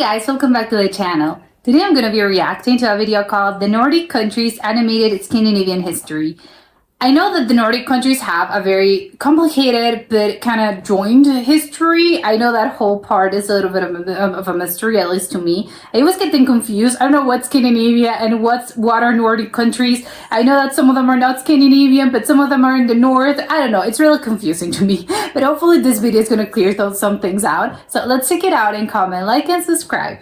guys, welcome back to the channel. Today I'm going to be reacting to a video called The Nordic Countries Animated Scandinavian History. I know that the Nordic countries have a very complicated but kind of joined history. I know that whole part is a little bit of a mystery, at least to me. I always get them confused. I don't know what's Scandinavia and what are Nordic countries. I know that some of them are not Scandinavian, but some of them are in the north. I don't know. It's really confusing to me. But hopefully this video is going to clear some things out. So let's check it out and comment, like, and subscribe.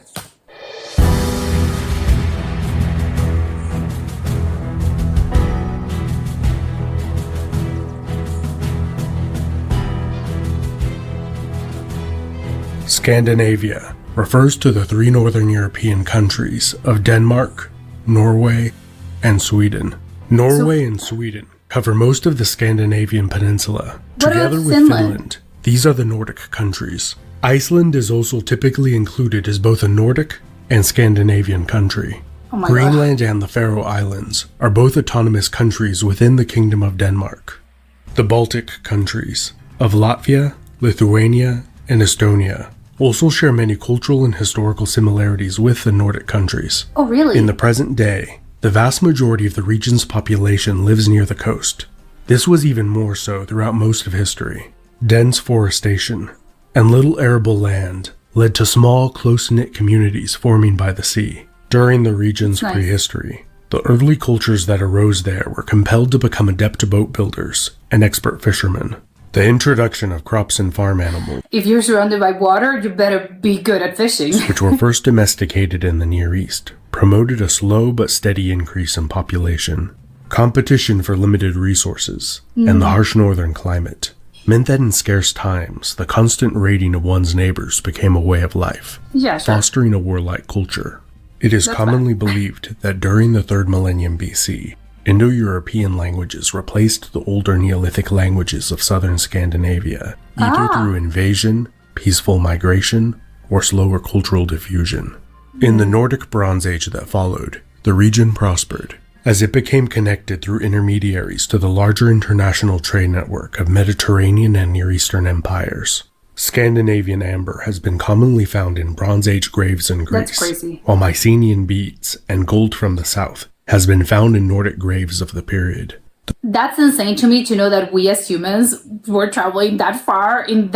Scandinavia refers to the three northern European countries of Denmark, Norway, and Sweden. Norway and Sweden cover most of the Scandinavian peninsula, together with Finland. These are the Nordic countries. Iceland is also typically included as both a Nordic and Scandinavian country. Greenland and the Faroe Islands are both autonomous countries within the Kingdom of Denmark. The Baltic countries of Latvia, Lithuania, and Estonia also share many cultural and historical similarities with the Nordic countries. Oh, really? In the present day, the vast majority of the region's population lives near the coast. This was even more so throughout most of history. Dense forestation and little arable land led to small, close-knit communities forming by the sea. During the region's prehistory, the early cultures that arose there were compelled to become adept boat builders and expert fishermen. The introduction of crops and farm animals, if you're surrounded by water, you better be good at fishing, which were first domesticated in the Near East, promoted a slow but steady increase in population. Competition for limited resources and the harsh northern climate meant that in scarce times, the constant raiding of one's neighbors became a way of life, fostering a warlike culture. It is commonly believed that during the 3rd millennium BC, Indo-European languages replaced the older Neolithic languages of southern Scandinavia, either through invasion, peaceful migration, or slower cultural diffusion. In the Nordic Bronze Age that followed, the region prospered, as it became connected through intermediaries to the larger international trade network of Mediterranean and Near Eastern empires. Scandinavian amber has been commonly found in Bronze Age graves in Greece, while Mycenaean beads and gold from the south has been found in Nordic graves of the period. That's insane to me to know that we as humans were traveling that far in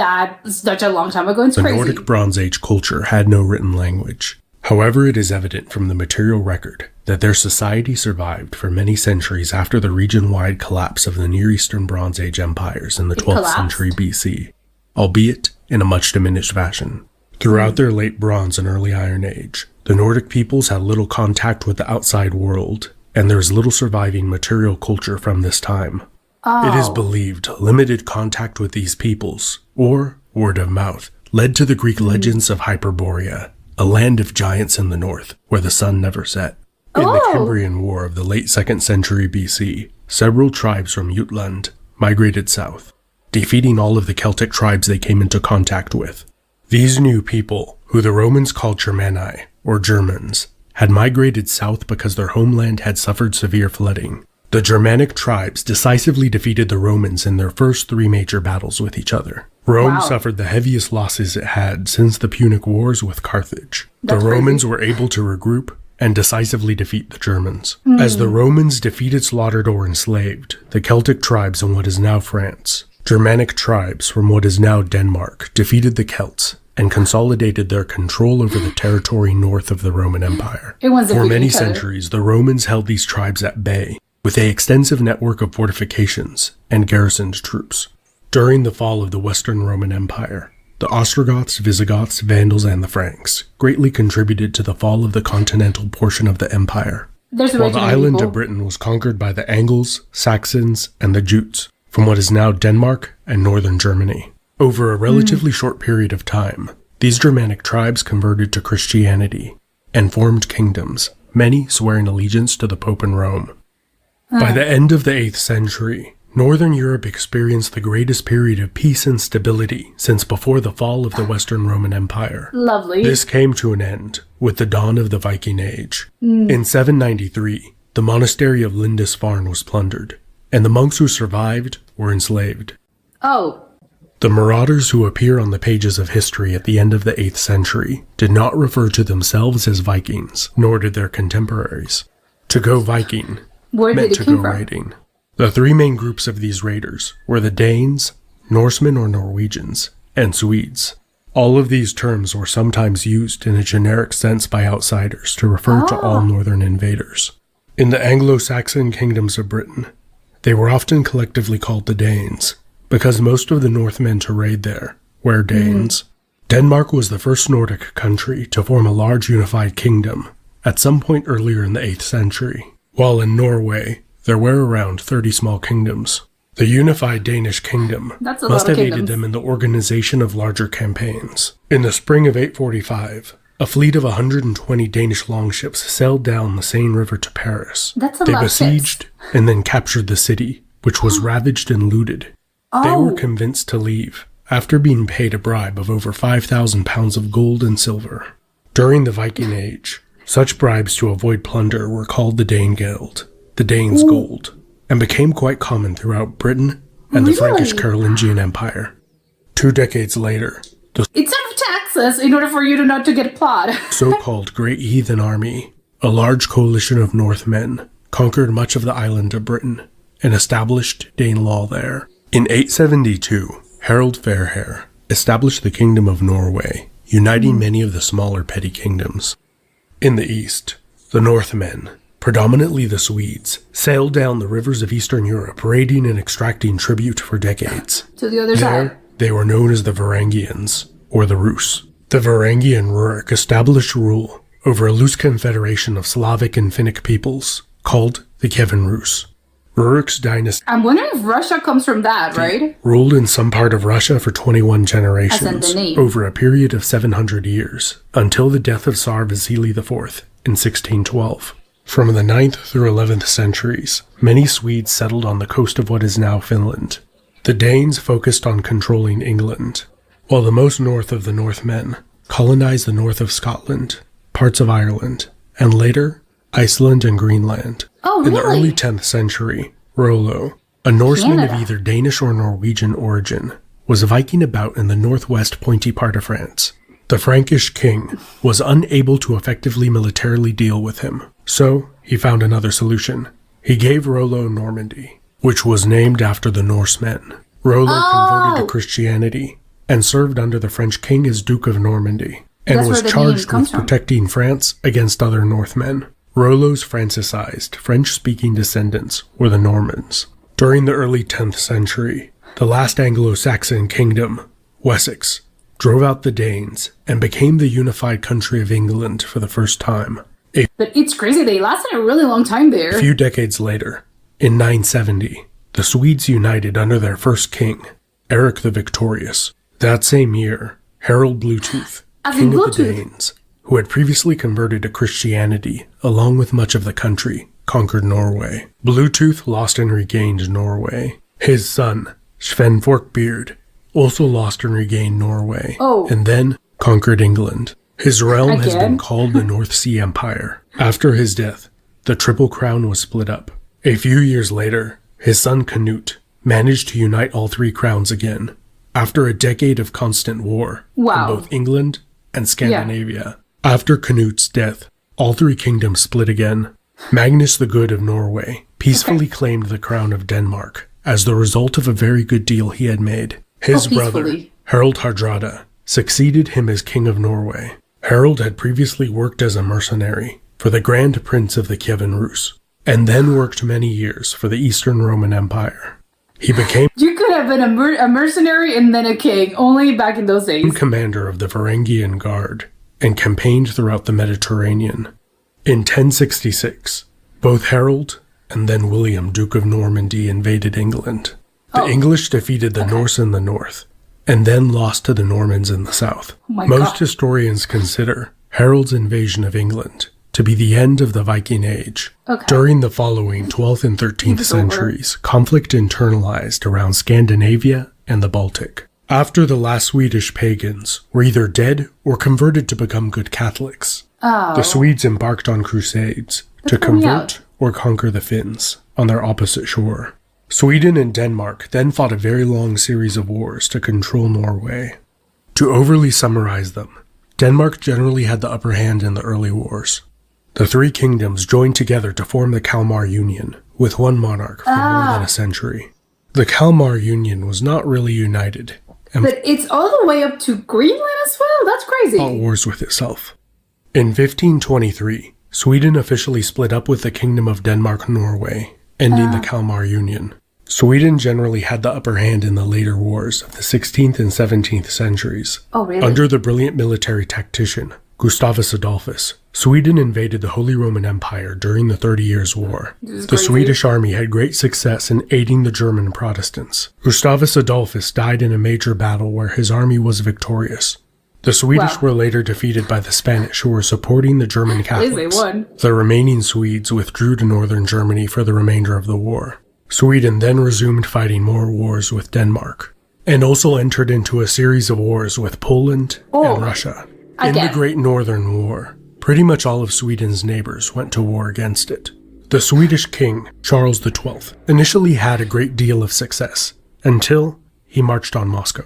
such a long time ago. It's crazy. The Nordic Bronze Age culture had no written language. However, it is evident from the material record that their society survived for many centuries after the region-wide collapse of the Near Eastern Bronze Age empires in the 12th century BC, albeit in a much diminished fashion. Throughout their late Bronze and early Iron Age, the Nordic peoples had little contact with the outside world, and there is little surviving material culture from this time. It is believed limited contact with these peoples, or word of mouth, led to the Greek legends of Hyperborea, a land of giants in the north, where the sun never set. In the Cambrian War of the late 2nd century BC, several tribes from Jutland migrated south, defeating all of the Celtic tribes they came into contact with. These new people, who the Romans called Germani, or Germans, had migrated south because their homeland had suffered severe flooding. The Germanic tribes decisively defeated the Romans in their first 3 major battles with each other. Rome suffered the heaviest losses it had since the Punic Wars with Carthage. The Romans were able to regroup and decisively defeat the Germans. As the Romans defeated, slaughtered, or enslaved the Celtic tribes in what is now France, Germanic tribes from what is now Denmark defeated the Celts and consolidated their control over the territory north of the Roman Empire. For many centuries, the Romans held these tribes at bay with an extensive network of fortifications and garrisoned troops. During the fall of the Western Roman Empire, the Ostrogoths, Visigoths, Vandals, and the Franks greatly contributed to the fall of the continental portion of the empire, while the island of Britain was conquered by the Angles, Saxons, and the Jutes from what is now Denmark and northern Germany. Over a relatively short period of time, these Germanic tribes converted to Christianity and formed kingdoms, many swearing allegiance to the Pope in Rome. By the end of the 8th century, Northern Europe experienced the greatest period of peace and stability since before the fall of the Western Roman Empire. This came to an end with the dawn of the Viking Age. In 793, the monastery of Lindisfarne was plundered, and the monks who survived were enslaved. The marauders who appear on the pages of history at the end of the 8th century did not refer to themselves as Vikings, nor did their contemporaries. To go Viking Where meant did to it go come from? raiding. The three main groups of these raiders were the Danes, Norsemen or Norwegians, and Swedes. All of these terms were sometimes used in a generic sense by outsiders to refer to all northern invaders. In the Anglo-Saxon kingdoms of Britain, they were often collectively called the Danes, because most of the Northmen to raid there were Danes. Denmark was the first Nordic country to form a large unified kingdom at some point earlier in the 8th century, while in Norway there were around 30 small kingdoms. The unified Danish kingdom must have aided them in the organization of larger campaigns. In the spring of 845, a fleet of 120 Danish longships sailed down the Seine River to Paris. They besieged and then captured the city, which was ravaged and looted. They were convinced to leave, after being paid a bribe of over 5,000 pounds of gold and silver. During the Viking Age, such bribes to avoid plunder were called the Danegeld, the Danes' gold, and became quite common throughout Britain and the Frankish Carolingian Empire. 2 decades later, the It's out of taxes in order for you to not to get plot. so-called Great Heathen Army, a large coalition of Northmen, conquered much of the island of Britain and established Dane law there. In 872, Harald Fairhair established the Kingdom of Norway, uniting many of the smaller petty kingdoms. In the east, the Northmen, predominantly the Swedes, sailed down the rivers of Eastern Europe, raiding and extracting tribute for decades. To the other side. There, they were known as the Varangians, or the Rus. The Varangian Rurik established rule over a loose confederation of Slavic and Finnic peoples, called the Kievan Rus. Rurik's dynasty I'm wondering if Russia comes from that, right? ruled in some part of Russia for 21 As in generations, the name. over a period of 700 years, until the death of Tsar Vasily IV in 1612. From the 9th through 11th centuries, many Swedes settled on the coast of what is now Finland. The Danes focused on controlling England, while the most north of the Northmen colonized the north of Scotland, parts of Ireland, and later, Iceland and Greenland. Oh, In the really? early 10th century, Rollo, a Norseman Canada. of either Danish or Norwegian origin, was Viking about in the northwest pointy part of France. The Frankish king was unable to effectively militarily deal with him, so he found another solution. He gave Rollo Normandy, which was named after the Norsemen. Rollo converted to Christianity and served under the French king as Duke of Normandy, and That's was where the name charged comes with from. protecting France against other Northmen. Rollo's Franciscized, French-speaking descendants were the Normans. During the early 10th century, the last Anglo-Saxon kingdom, Wessex, drove out the Danes and became the unified country of England for the first time. But it's crazy. They lasted a really long time there. A few decades later, in 970, the Swedes united under their first king, Eric the Victorious. That same year, Harald Bluetooth, As in king of the Bluetooth. Danes, who had previously converted to Christianity along with much of the country, conquered Norway. Bluetooth lost and regained Norway. His son, Sven Forkbeard, also lost and regained Norway, and then conquered England. His realm has been called the North Sea Empire. After his death, the Triple Crown was split up. A few years later, his son Canute managed to unite all three crowns again, after a decade of constant war in both England and Scandinavia. After Canute's death, all three kingdoms split again. Magnus the Good of Norway peacefully claimed the crown of Denmark as the result of a very good deal he had made. His brother, Harald Hardrada, succeeded him as king of Norway. Harald had previously worked as a mercenary for the Grand Prince of the Kievan Rus, and then worked many years for the Eastern Roman Empire. He became You could have been a mercenary and then a king, only back in those days. commander of the Varangian Guard and campaigned throughout the Mediterranean. In 1066, both Harold and then William, Duke of Normandy, invaded England. The English defeated the Norse in the north, and then lost to the Normans in the south. Most historians consider Harold's invasion of England to be the end of the Viking Age. During the following 12th and 13th centuries, conflict internalized around Scandinavia and the Baltic. After the last Swedish pagans were either dead or converted to become good Catholics, the Swedes embarked on crusades to convert or conquer the Finns on their opposite shore. Sweden and Denmark then fought a very long series of wars to control Norway. To overly summarize them, Denmark generally had the upper hand in the early wars. The three kingdoms joined together to form the Kalmar Union, with one monarch for more than a century. The Kalmar Union was not really united, and But it's all the way up to Greenland as well? That's crazy. fought wars with itself. In 1523, Sweden officially split up with the Kingdom of Denmark-Norway, ending the Kalmar Union. Sweden generally had the upper hand in the later wars of the 16th and 17th centuries. Oh, really? Under the brilliant military tactician, Gustavus Adolphus, Sweden invaded the Holy Roman Empire during the 30 Years' War. The crazy. Swedish army had great success in aiding the German Protestants. Gustavus Adolphus died in a major battle where his army was victorious. The Swedish Wow. were later defeated by the Spanish, who were supporting the German At least they Catholics. won. The remaining Swedes withdrew to northern Germany for the remainder of the war. Sweden then resumed fighting more wars with Denmark, and also entered into a series of wars with Poland and Russia. In the Again. Great Northern War, pretty much all of Sweden's neighbors went to war against it. The Swedish king, Charles XII, initially had a great deal of success, until he marched on Moscow.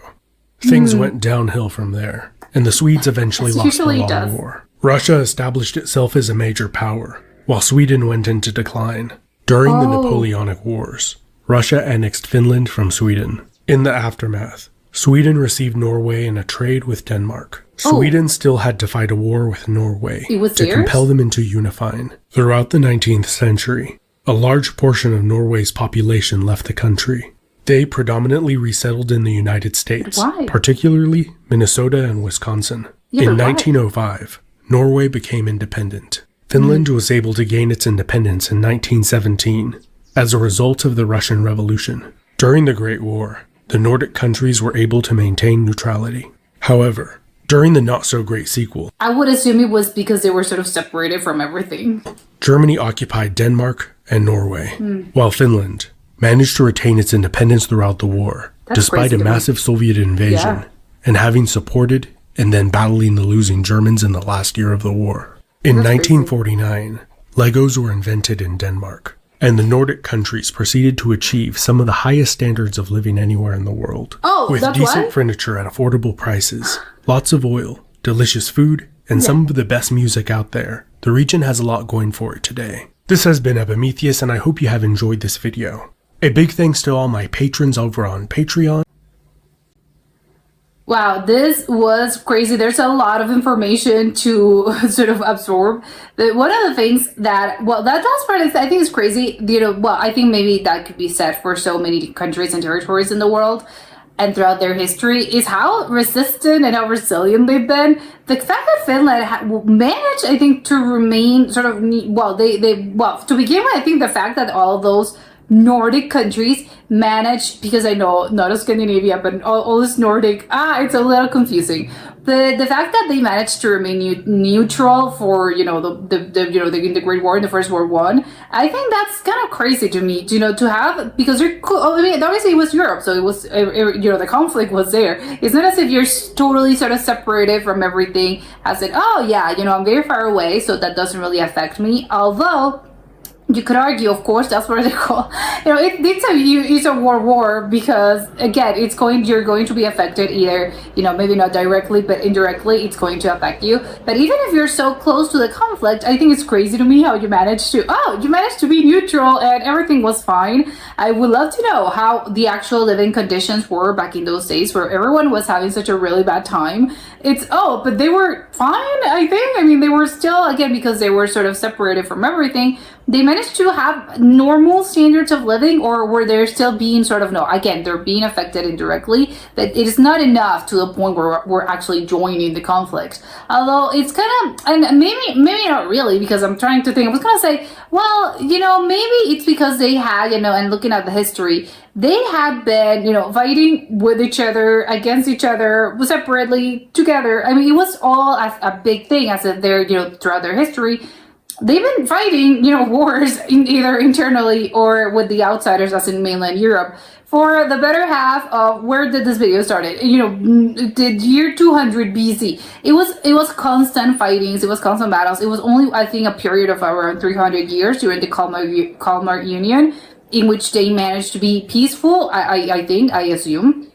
Things went downhill from there, and the Swedes eventually As lost the usually long does. war. Russia established itself as a major power, while Sweden went into decline. During the Napoleonic Wars, Russia annexed Finland from Sweden. In the aftermath, Sweden received Norway in a trade with Denmark. Sweden still had to fight a war with Norway It was to theirs? compel them into unifying. Throughout the 19th century, a large portion of Norway's population left the country. They predominantly resettled in the United States, Why? particularly Minnesota and Wisconsin. Yeah, In but why? 1905, Norway became independent. Finland was able to gain its independence in 1917 as a result of the Russian Revolution. During the Great War, the Nordic countries were able to maintain neutrality. However, during the not-so-great sequel, I would assume it was because they were sort of separated from everything. Germany occupied Denmark and Norway, while Finland managed to retain its independence throughout the war, That's despite crazy a to me. massive Soviet invasion, Yeah. and having supported and then battling the losing Germans in the last year of the war. In That's crazy. 1949, Legos were invented in Denmark, and the Nordic countries proceeded to achieve some of the highest standards of living anywhere in the world. Oh, with that's decent why? furniture at affordable prices, lots of oil, delicious food, and some of the best music out there. The region has a lot going for it today. This has been Epimetheus, and I hope you have enjoyed this video. A big thanks to all my patrons over on Patreon. Wow, this was crazy. There's a lot of information to sort of absorb. One of the things that, well, that last part is, I think is crazy. Well, I think maybe that could be said for so many countries and territories in the world and throughout their history, is how resistant and how resilient they've been. The fact that Finland managed, I think, to remain sort of, well, to begin with, I think the fact that all those Nordic countries managed, because I know not a Scandinavia, but all this Nordic, it's a little confusing. The fact that they managed to remain neutral for the Great War and the First World War, I think that's kind of crazy to me. To have, because they're I mean, obviously it was Europe, so it was the conflict was there. It's not as if you're totally sort of separated from everything. As in, oh yeah, I'm very far away, so that doesn't really affect me. Although you could argue, of course, that's what they call, it's a war because again, you're going to be affected either, maybe not directly, but indirectly, it's going to affect you. But even if you're so close to the conflict, I think it's crazy to me how you managed to be neutral and everything was fine. I would love to know how the actual living conditions were back in those days where everyone was having such a really bad time. But they were fine, I think. I mean, they were still, again, because they were sort of separated from everything, they managed to have normal standards of living, or were they still being sort of, no, again, they're being affected indirectly, but it is not enough to the point where we're actually joining the conflict. Although it's kind of, and maybe not really, because I'm trying to think, I was going to say, well, maybe it's because they had, and looking at the history, they had been, fighting with each other, against each other, separately, together. I mean, it was all a big thing as if they're, throughout their history. They've been fighting, wars either internally or with the outsiders, as in mainland Europe, for the better half of, where did this video started? The year 200 BC. It was constant fightings. It was constant battles. It was only, I think, a period of around 300 years during the Kalmar Union. in which they managed to be peaceful. I think, I assume.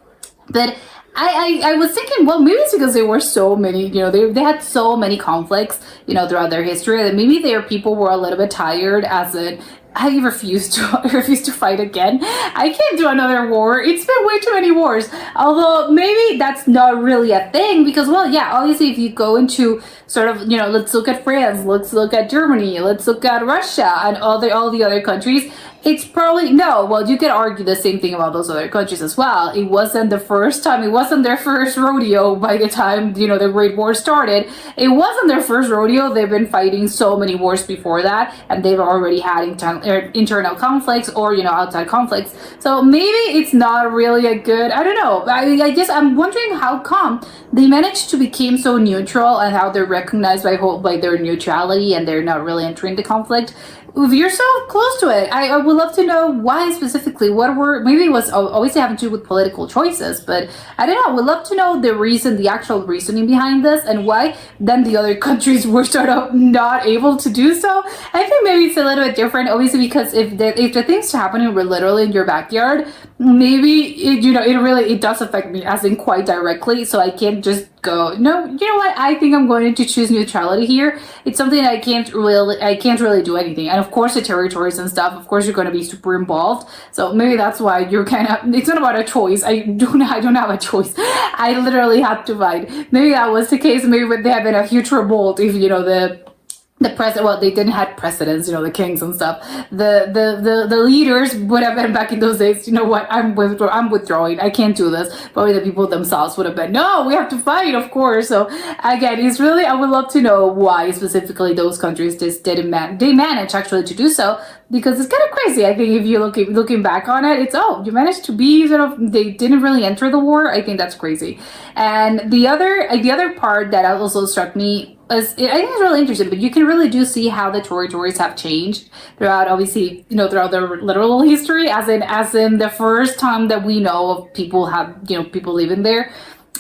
But I was thinking, well, maybe it's because there were so many, they had so many conflicts, throughout their history, that maybe their people were a little bit tired, as in, I refuse to fight again. I can't do another war. It's been way too many wars. Although maybe that's not really a thing, because, well, yeah, obviously if you go into sort of, let's look at France, let's look at Germany, let's look at Russia and all the other countries. It's probably, no, well, you could argue the same thing about those other countries as well. It wasn't the first time, it wasn't their first rodeo by the time, the Great War started. It wasn't their first rodeo. They've been fighting so many wars before that, and they've already had internal conflicts or, outside conflicts. So maybe it's not really a good, I don't know. I guess I'm wondering how come they managed to become so neutral, and how they're recognized by their neutrality, and they're not really entering the conflict. If you're so close to it, I would love to know why specifically. Maybe it was obviously having to do with political choices, but I don't know. I would love to know the actual reasoning behind this, and why then the other countries were sort of not able to do so. I think maybe it's a little bit different, obviously, because if the things happening were literally in your backyard, maybe it does affect me, as in quite directly. So I can't just go, no, you know what? I think I'm going to choose neutrality here. It's something that I can't really do anything. And of course, the territories and stuff, of course, you're going to be super involved. So maybe that's why you're kind of, it's not about a choice. I don't have a choice. I literally have to fight. Maybe that was the case. Maybe they have been a huge revolt if, the president, well, they didn't have presidents, the kings and stuff. The leaders would have been back in those days. You know what? I'm withdrawing. I can't do this. Probably the people themselves would have been, no, we have to fight, of course. So again, it's really, I would love to know why specifically those countries just didn't they managed actually to do so, because it's kind of crazy. I think if you looking back on it, it's, you managed to be sort of, they didn't really enter the war. I think that's crazy. And the other part that also struck me, I think it's really interesting, but you can really do see how the territories have changed throughout, obviously, throughout their literal history, as in the first time that we know of people people living there.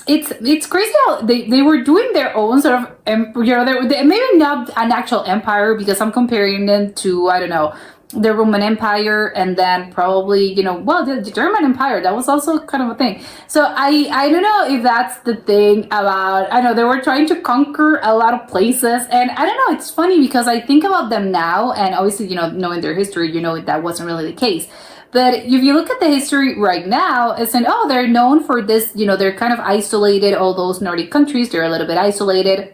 It's crazy how they were doing their own sort of, maybe not an actual empire, because I'm comparing them to, I don't know, the Roman Empire, and then probably, the German Empire, that was also kind of a thing. So I don't know if that's the thing about, I know they were trying to conquer a lot of places, and I don't know, it's funny because I think about them now, and obviously, knowing their history, that wasn't really the case. But if you look at the history right now, it's saying, they're known for this, they're kind of isolated, all those Nordic countries, they're a little bit isolated.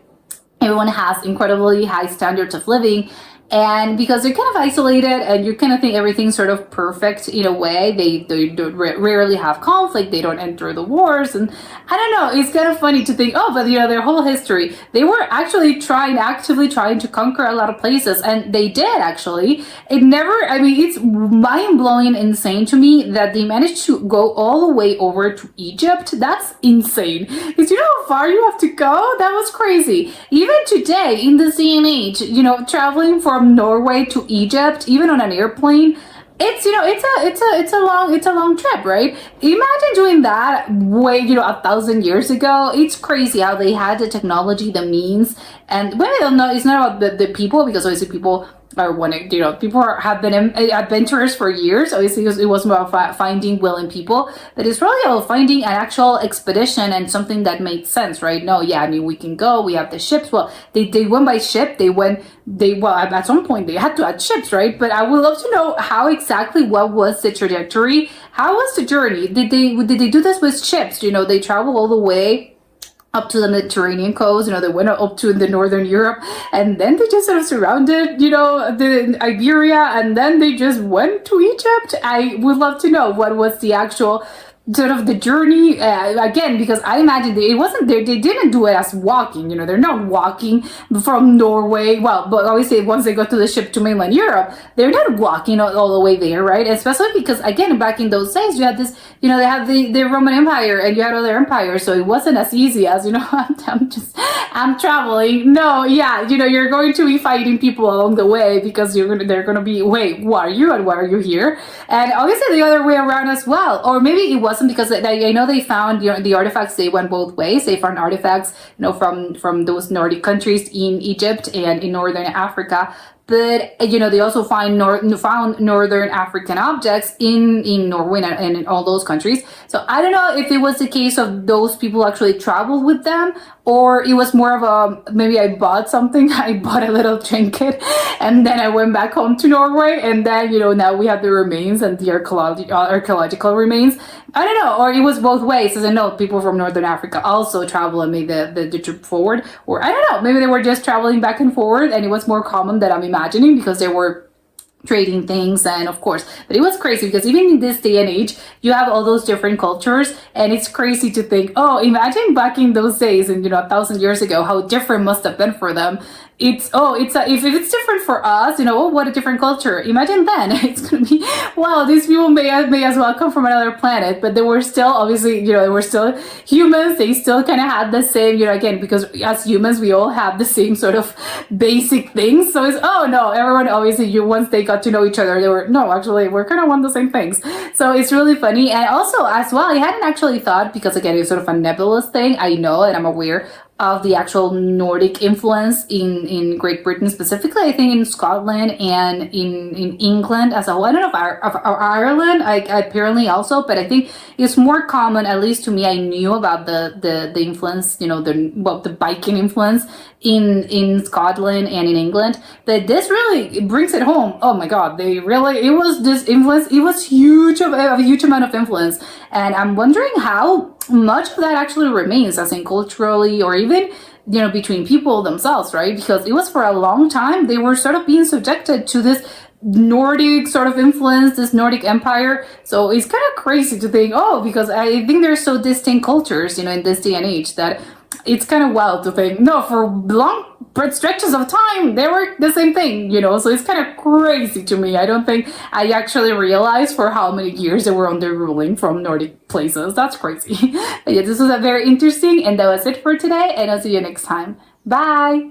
Everyone has incredibly high standards of living. And because they're kind of isolated, and you kind of think everything's sort of perfect in a way, they rarely have conflict, they don't enter the wars, and I don't know, it's kind of funny to think, but their whole history, they were actually actively trying to conquer a lot of places, and they did actually. It's mind-blowing, insane to me that they managed to go all the way over to Egypt. That's insane. Because you know how far you have to go? That was crazy. Even today, in this day and age, traveling from Norway to Egypt, even on an airplane, it's a long trip, right? Imagine doing that way, 1,000 years ago. It's crazy how they had the technology, the means, and maybe it's not about the people, because obviously people have been adventurers for years. Obviously, it wasn't about finding willing people, but it's really about finding an actual expedition and something that made sense, right? No, yeah, we can go. We have the ships. Well, they went by ship. At some point they had to add ships, right? But I would love to know what was the trajectory? How was the journey? Did they do this with ships? They travel all the way up to the Mediterranean coast, they went up to the northern Europe, and then they just sort of surrounded, the Iberia, and then they just went to Egypt. I would love to know what was the actual sort of the journey, again, because I imagine it wasn't there. They didn't do it as walking, they're not walking from Norway. Well, but obviously once they go to the ship to mainland Europe, they're not walking all the way there, right? Especially because, again, back in those days, you had this, they had the Roman Empire, and you had other empires, so it wasn't as easy as, I'm traveling. No, yeah, you're going to be fighting people along the way, because they're gonna be, wait, who are you, and why are you here? And obviously the other way around as well. Or maybe it wasn't, because I know they found, the artifacts, they went both ways. They found artifacts, from those Nordic countries in Egypt and in northern Africa. But they also found northern African objects in Norway and in all those countries. So I don't know if it was the case of those people actually traveled with them, or it was more of a, maybe I bought something, I bought a little trinket, and then I went back home to Norway, and then, now we have the remains and the archaeological remains. I don't know, or it was both ways, as I know people from Northern Africa also travel and made the trip forward, or I don't know, maybe they were just traveling back and forward, and it was more common than I'm imagining because they were trading things. And of course, but it was crazy because even in this day and age, you have all those different cultures, and it's crazy to think, oh, imagine back in those days and 1,000 years ago, how different must have been for them. If it's different for us, oh, what a different culture. Imagine then. It's gonna be, wow, these people may as well come from another planet, but they were still, obviously, they were still humans. They still kind of had the same, again, because as humans, we all have the same sort of basic things. So it's, oh no, everyone, obviously, once they got to know each other, they were, no, actually, we're kind of one of the same things. So it's really funny. And also, as well, I hadn't actually thought, because again, it's sort of a nebulous thing. I know, and I'm aware of the actual Nordic influence in Great Britain, specifically, I think in Scotland and in England as a whole. I don't know if Ireland, I apparently also, but I think it's more common, at least to me. I knew about the influence, the Viking influence in Scotland and in England, but this really brings it home. Oh my God, it was this influence. It was huge, a huge amount of influence, and I'm wondering how much of that actually remains, as in culturally, or even between people themselves, right? Because it was for a long time they were sort of being subjected to this Nordic sort of influence, this Nordic empire. So it's kind of crazy to think, because I think they're so distinct cultures, in this day and age, that it's kind of wild to think, no, for long stretches of time, they were the same thing, so it's kind of crazy to me. I don't think I actually realized for how many years they were under ruling from Nordic places. That's crazy. But yeah, this was a very interesting, and that was it for today, and I'll see you next time. Bye!